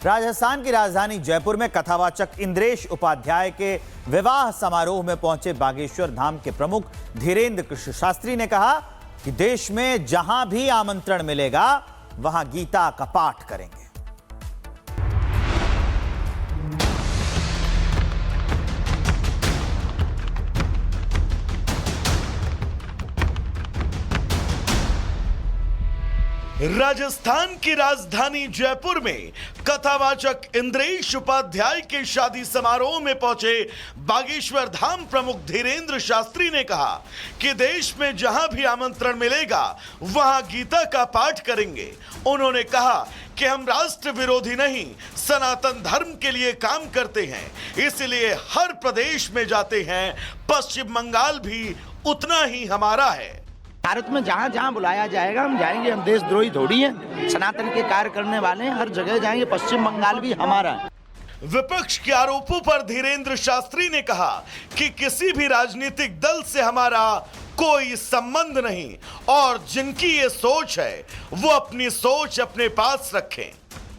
राजस्थान की राजधानी जयपुर में कथावाचक इंद्रेश उपाध्याय के विवाह समारोह में पहुंचे बागेश्वर धाम के प्रमुख धीरेन्द्र कृष्ण शास्त्री ने कहा कि देश में जहां भी आमंत्रण मिलेगा वहां गीता का पाठ करेंगे। राजस्थान की राजधानी जयपुर में कथावाचक इंद्रेश उपाध्याय के शादी समारोह में पहुंचे बागेश्वर धाम प्रमुख धीरेन्द्र शास्त्री ने कहा कि देश में जहां भी आमंत्रण मिलेगा वहां गीता का पाठ करेंगे। उन्होंने कहा कि हम राष्ट्र विरोधी नहीं, सनातन धर्म के लिए काम करते हैं, इसलिए हर प्रदेश में जाते हैं। पश्चिम बंगाल भी उतना ही हमारा है। भारत में जहाँ जहाँ बुलाया जाएगा हम जाएंगे। हम देशद्रोही थोड़ी हैं, सनातन के कार्य करने वाले हैं, हर जगह जाएंगे। पश्चिम बंगाल भी हमारा है। विपक्ष के आरोपों पर धीरेन्द्र शास्त्री ने कहा कि किसी भी राजनीतिक दल से हमारा कोई संबंध नहीं और जिनकी ये सोच है वो अपनी सोच अपने पास रखें।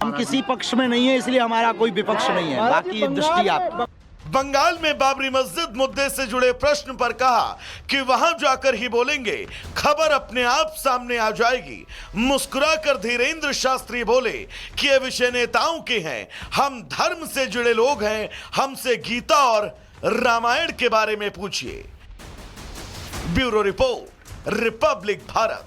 हम किसी पक्ष में नहीं है, इसलिए हमारा कोई विपक्ष नहीं है। बाकी दृष्टि आप बंगाल में बाबरी मस्जिद मुद्दे से जुड़े प्रश्न पर कहा कि वहां जाकर ही बोलेंगे, खबर अपने आप सामने आ जाएगी। मुस्कुराकर धीरेन्द्र शास्त्री बोले कि ये विषय नेताओं के हैं, हम धर्म से जुड़े लोग हैं, हमसे गीता और रामायण के बारे में पूछिए। Bureau report, Republic Bharat.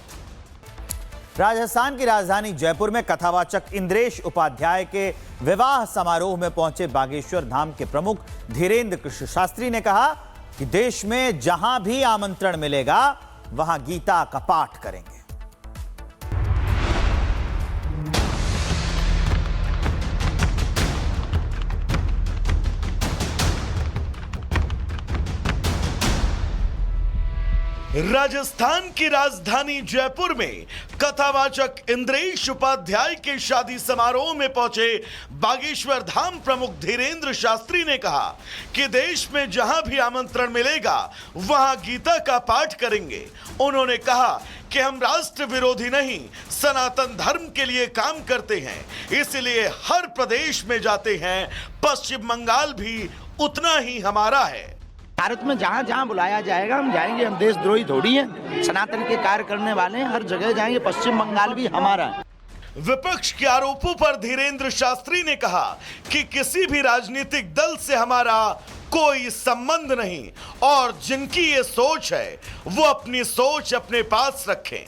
Rajasthan की राजधानी जयपुर में कथावाचक इंद्रेश उपाध्याय के विवाह समारोह में पहुंचे बागेश्वर धाम के प्रमुख धीरेन्द्र कृष्ण शास्त्री ने कहा कि देश में जहां भी आमंत्रण मिलेगा वहां गीता का पाठ करेंगे। राजस्थान की राजधानी जयपुर में कथावाचक इंद्रेश उपाध्याय के शादी समारोह में पहुंचे बागेश्वर धाम प्रमुख धीरेन्द्र शास्त्री ने कहा कि देश में जहां भी आमंत्रण मिलेगा वहां गीता का पाठ करेंगे। उन्होंने कहा कि हम राष्ट्र विरोधी नहीं, सनातन धर्म के लिए काम करते हैं, इसलिए हर प्रदेश में जाते हैं। पश्चिम बंगाल भी उतना ही हमारा है। भारत में जहाँ जहाँ बुलाया जाएगा हम जाएंगे। हम देशद्रोही थोड़ी हैं, सनातन के कार्य करने वाले हैं, हर जगह जाएंगे। पश्चिम बंगाल भी हमारा है। विपक्ष के आरोपों पर धीरेन्द्र शास्त्री ने कहा कि किसी भी राजनीतिक दल से हमारा कोई संबंध नहीं और जिनकी ये सोच है वो अपनी सोच अपने पास रखें।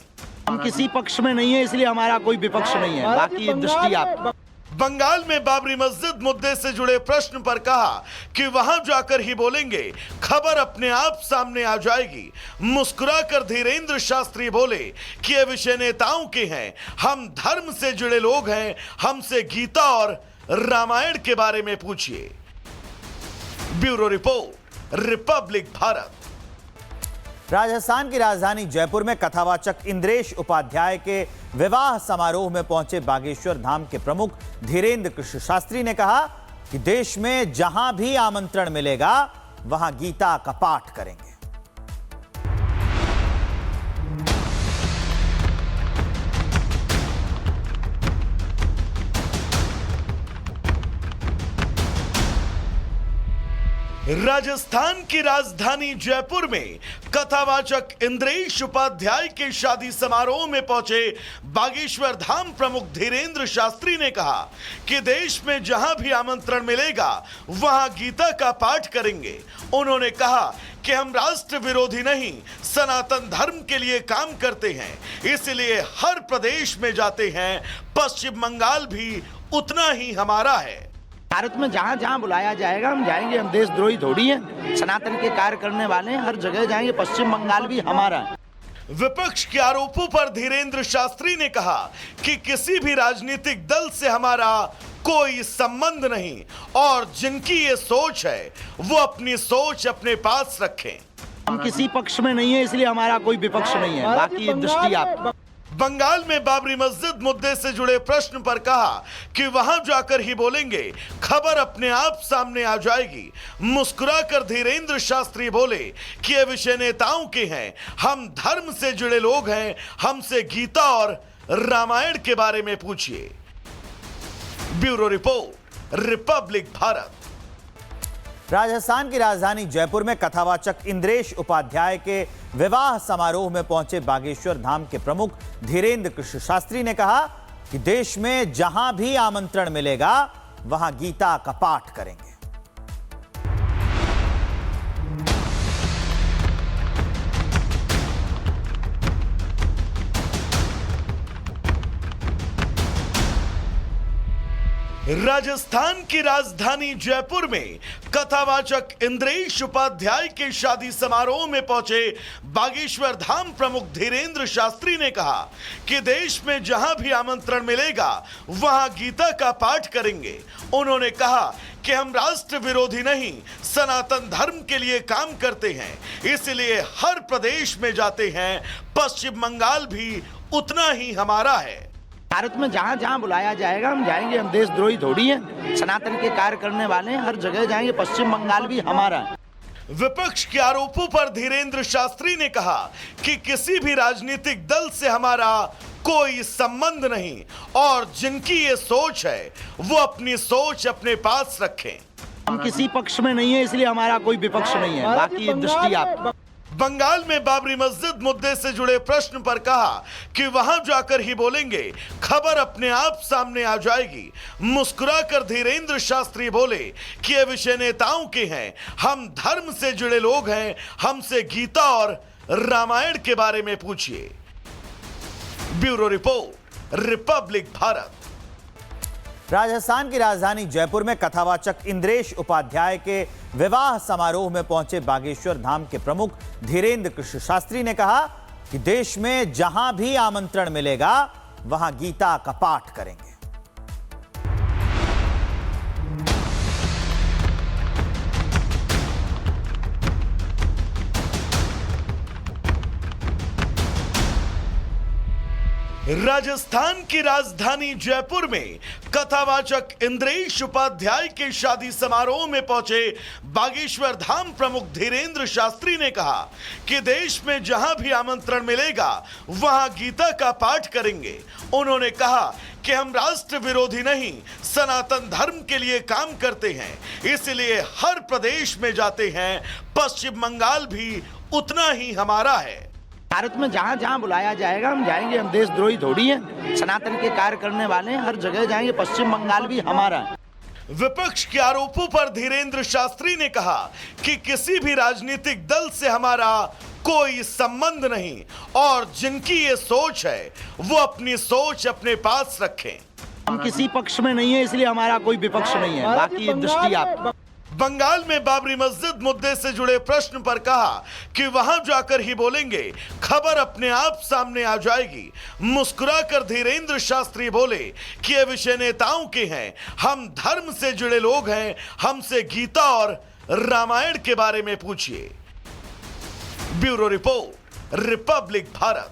हम किसी पक्ष में नहीं है, इसलिए हमारा कोई विपक्ष नहीं है। बाकी दृष्टि आप बंगाल में बाबरी मस्जिद मुद्दे से जुड़े प्रश्न पर कहा कि वहां जाकर ही बोलेंगे, खबर अपने आप सामने आ जाएगी। मुस्कुराकर धीरेन्द्र शास्त्री बोले कि ये विषय नेताओं के हैं, हम धर्म से जुड़े लोग हैं, हमसे गीता और रामायण के बारे में पूछिए। Bureau report, Republic Bharat. Rajasthan की राजधानी जयपुर में कथावाचक इंद्रेश उपाध्याय के विवाह समारोह में पहुंचे बागेश्वर धाम के प्रमुख धीरेन्द्र कृष्ण शास्त्री ने कहा कि देश में जहां भी आमंत्रण मिलेगा वहां गीता का पाठ करेंगे। राजस्थान की राजधानी जयपुर में कथावाचक इंद्रेश उपाध्याय के शादी समारोह में पहुंचे बागेश्वर धाम प्रमुख धीरेन्द्र शास्त्री ने कहा कि देश में जहां भी आमंत्रण मिलेगा वहां गीता का पाठ करेंगे। उन्होंने कहा कि हम राष्ट्र विरोधी नहीं, सनातन धर्म के लिए काम करते हैं, इसलिए हर प्रदेश में जाते हैं। पश्चिम बंगाल भी उतना ही हमारा है। भारत में जहाँ जहाँ बुलाया जाएगा हम जाएंगे। हम देशद्रोही थोड़ी हैं, सनातन के कार्य करने वाले हैं, हर जगह जाएंगे। पश्चिम बंगाल भी हमारा है। विपक्ष के आरोपों पर धीरेन्द्र शास्त्री ने कहा कि किसी भी राजनीतिक दल से हमारा कोई संबंध नहीं और जिनकी ये सोच है वो अपनी सोच अपने पास रखें। हम किसी पक्ष में नहीं है, इसलिए हमारा कोई विपक्ष नहीं है। बाकी दृष्टि आप बंगाल में बाबरी मस्जिद मुद्दे से जुड़े प्रश्न पर कहा कि वहां जाकर ही बोलेंगे, खबर अपने आप सामने आ जाएगी। मुस्कुराकर धीरेन्द्र शास्त्री बोले कि ये विषय नेताओं के हैं, हम धर्म से जुड़े लोग हैं, हमसे गीता और रामायण के बारे में पूछिए। Bureau report, Republic Bharat. Rajasthan की राजधानी जयपुर में कथावाचक इंद्रेश उपाध्याय के विवाह समारोह में पहुंचे बागेश्वर धाम के प्रमुख धीरेन्द्र कृष्ण शास्त्री ने कहा कि देश में जहां भी आमंत्रण मिलेगा वहां गीता का पाठ करेंगे। राजस्थान की राजधानी जयपुर में कथावाचक इंद्रेश उपाध्याय के शादी समारोह में पहुंचे बागेश्वर धाम प्रमुख धीरेन्द्र शास्त्री ने कहा कि देश में जहां भी आमंत्रण मिलेगा वहां गीता का पाठ करेंगे। उन्होंने कहा कि हम राष्ट्र विरोधी नहीं, सनातन धर्म के लिए काम करते हैं, इसलिए हर प्रदेश में जाते हैं। पश्चिम बंगाल भी उतना ही हमारा है। भारत में जहाँ जहाँ बुलाया जाएगा हम जाएंगे। हम देशद्रोही थोड़ी हैं, सनातन के कार्य करने वाले हैं, हर जगह जाएंगे। पश्चिम बंगाल भी हमारा है। विपक्ष के आरोपों पर धीरेन्द्र शास्त्री ने कहा कि किसी भी राजनीतिक दल से हमारा कोई संबंध नहीं और जिनकी ये सोच है वो अपनी सोच अपने पास रखें। हम किसी पक्ष में नहीं है, इसलिए हमारा कोई विपक्ष नहीं है। बाकी दृष्टि आप बंगाल में बाबरी मस्जिद मुद्दे से जुड़े प्रश्न पर कहा कि वहां जाकर ही बोलेंगे, खबर अपने आप सामने आ जाएगी। मुस्कुराकर धीरेन्द्र शास्त्री बोले कि ये विषय नेताओं के हैं, हम धर्म से जुड़े लोग हैं, हमसे गीता और रामायण के बारे में पूछिए। Bureau report, Republic Bharat. Rajasthan की राजधानी जयपुर में कथावाचक इंद्रेश उपाध्याय के विवाह समारोह में पहुंचे बागेश्वर धाम के प्रमुख धीरेन्द्र कृष्ण शास्त्री ने कहा कि देश में जहां भी आमंत्रण मिलेगा वहां गीता का पाठ करेंगे। राजस्थान की राजधानी जयपुर में कथावाचक इंद्रेश उपाध्याय के शादी समारोह में पहुंचे बागेश्वर धाम प्रमुख धीरेन्द्र शास्त्री ने कहा कि देश में जहां भी आमंत्रण मिलेगा वहां गीता का पाठ करेंगे। उन्होंने कहा कि हम राष्ट्र विरोधी नहीं, सनातन धर्म के लिए काम करते हैं, इसलिए हर प्रदेश में जाते हैं। पश्चिम बंगाल भी उतना ही हमारा है। भारत में जहाँ जहाँ बुलाया जाएगा हम जाएंगे। हम देशद्रोही थोड़ी हैं, सनातन के कार्य करने वाले हैं, हर जगह जाएंगे। पश्चिम बंगाल भी हमारा है। विपक्ष के आरोपों पर धीरेन्द्र शास्त्री ने कहा कि किसी भी राजनीतिक दल से हमारा कोई संबंध नहीं और जिनकी ये सोच है वो अपनी सोच अपने पास रखें। हम किसी पक्ष में नहीं है, इसलिए हमारा कोई विपक्ष नहीं है। बाकी दृष्टि आप बंगाल में बाबरी मस्जिद मुद्दे से जुड़े प्रश्न पर कहा कि वहां जाकर ही बोलेंगे, खबर अपने आप सामने आ जाएगी। मुस्कुराकर धीरेन्द्र शास्त्री बोले कि ये विषय नेताओं के हैं, हम धर्म से जुड़े लोग हैं, हमसे गीता और रामायण के बारे में पूछिए। Bureau report, Republic Bharat.